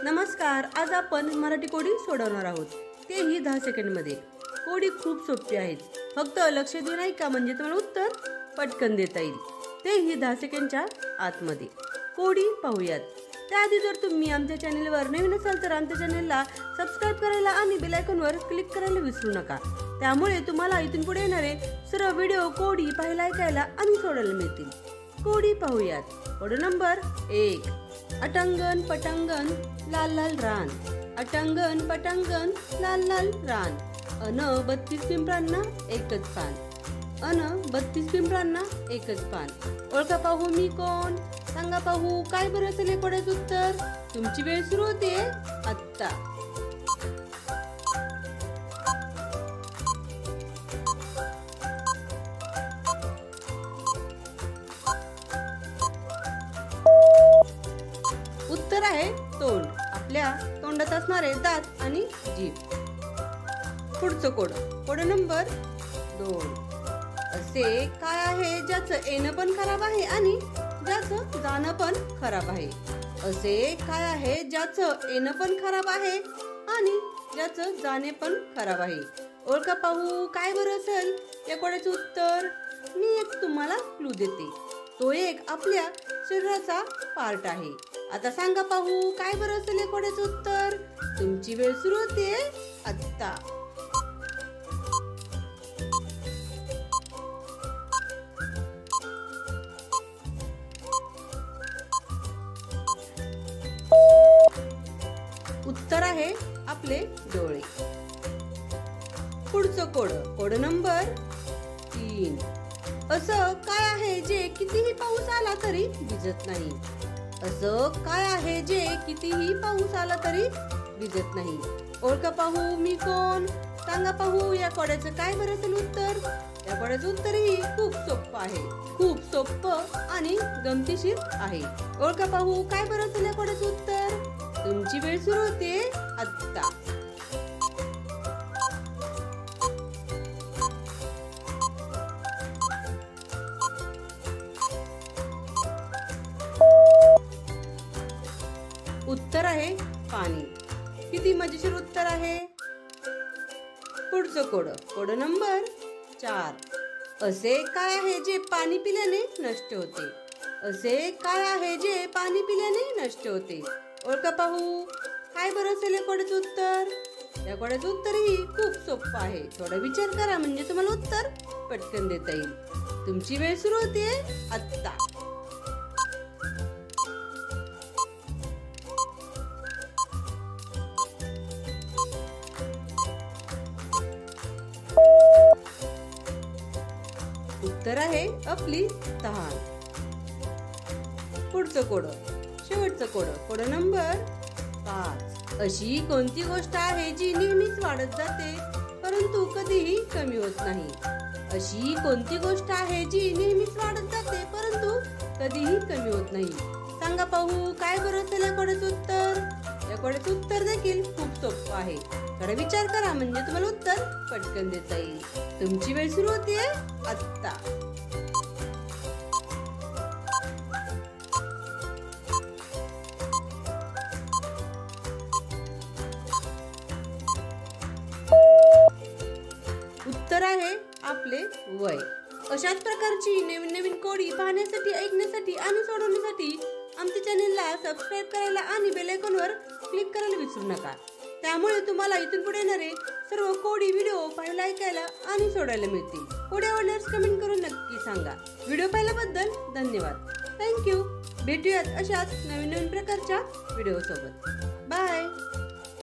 नमस्कार, आज आपण मराठी कोडी सोडवणार आहोत, तेही 10 सेकंडमध्ये। कोडी खूप सोपी आहे, फक्त लक्ष देऊन ऐका म्हणजे तुम्हाला उत्तर पटकन देता येईल, तेही 10 सेकंडच्या आतमध्ये। कोडी पाहूयात। त्याआधी जर तुम्ही आमच्या चॅनलवर नवीन असाल तर आमच्या चॅनलला सबस्क्राइब करायला आणि बेल आयकॉनवर क्लिक करायला विसरू नका। त्यामुळे तुम्हाला इथून पुढे येणारे सर्व व्हिडिओ कोडी पाहायला, ऐकायला आणि सोडवायला मिळतील। कोडी पाहूयात। कोड नंबर 1, अटंगण पटंगण लाल लाल रान। अटंगण पटंगण लाल लाल रान। 32 पिंपरांना एकच पान। 32 पिंपरांना एकच पान। ओळखा पाहू मी कोण, सांगा पाहू काय बरं असेल कोड्याचं उत्तर। तुमची वेळ सुरू होते आत्ता। उत्तर आहे तोंड, आपल्या तोंडात असणारे दात आणि जीभ। पुढचं कोड, कोड नंबर 2, असे काय आहे ज्याचं येणं पण खराब आहे आणि ज्याचं जाणं पण खराब आहे। असे काय आहे ज्याचं येणं पण खराब आहे आणि ज्याचं जाणे पण खराब आहे। ओळखा पाहू काय बरं असेल या कोड्याचं उत्तर। मी एक तुम्हाला क्लू देते, तो एक आपल्या शरीराचा पार्ट आहे। आता सांगा पाहू काय बरं असेल या कोड्याचं उत्तर। तुमची वेळ सुरू होते आत्ता। उत्तर आहे आपले डोळे। पुढचं कोड, कोड नंबर 3, असं काय आहे जे कितीही पाऊस आला तरी भिजत नाही। असं काय आहे जे कितीही पाऊस आला तरी भिजत नाही। ओळखा पाहू मी कोण, सांगा पाहू या कोड्याचं काय बरं असेल उत्तर। या कोड्याचं उत्तरही खूप सोपं आहे, खूप सोपं आणि गमतीशीर आहे। ओळखा पाहू काय बरं असेल या कोड्याचं उत्तर। तुमची वेळ सुरू होते आत्ता। उत्तर आहे पाणी। किती मजेशीर उत्तर आहे। पुढचं कोड, कोड नंबर 4, असे काय आहे जे पाणी पिल्याने नष्ट होते। असे काय आहे जे पाणी पिल्याने नष्ट होते। ओळखा पाहू काय बरं असेल या कोड्याचं उत्तर। या कोड्याचं उत्तरही खूप सोपं आहे, थोडा विचार करा म्हणजे तुम्हाला उत्तर पटकन देता येईल। तुमची वेळ सुरू होते आत्ता। उत्तर आहे आपली तहान। पुढचं कोड, शेवटचं कोड, कोड नंबर 5, अशी कोणती गोष्ट आहे जी नेहमीच वाढत जाते परंतु कधीही कमी होत नाही। अशी कोणती गोष्ट आहे जी नेहमीच वाढत जाते परंतु कधीही कमी होत नाही। सांगा पाहू काय बरं असेल या कोड्याचं उत्तर। या कोड्याचं उत्तर देखील खूप सोपं आहे, थोडा विचार करा म्हणजे तुम्हाला उत्तर पटकन देता येईल। तुमची वेळ सुरू होते आत्ता। उत्तर आहे आपले वय। अशाच प्रकारची नवीन नवीन कोडी पाहण्यासाठी, ऐकण्यासाठी आणि सोडवण्यासाठी आमच्या चॅनलला सबस्क्राइब करायला आणि बेल आयकॉनवर क्लिक करायला विसरू नका। त्यामुळे तुम्हाला इथून पुढे येणारे सर्व कोडी व्हिडिओ पाहायला, ऐकायला आणि सोडवायला मिळतील। कोडी आवडल्यास कमेंट करून नक्की सांगा। व्हिडिओ पाहिल्याबद्दल धन्यवाद। थँक्यू। भेटूयात अशाच नवीन नवीन प्रकारच्या व्हिडिओ सोबत।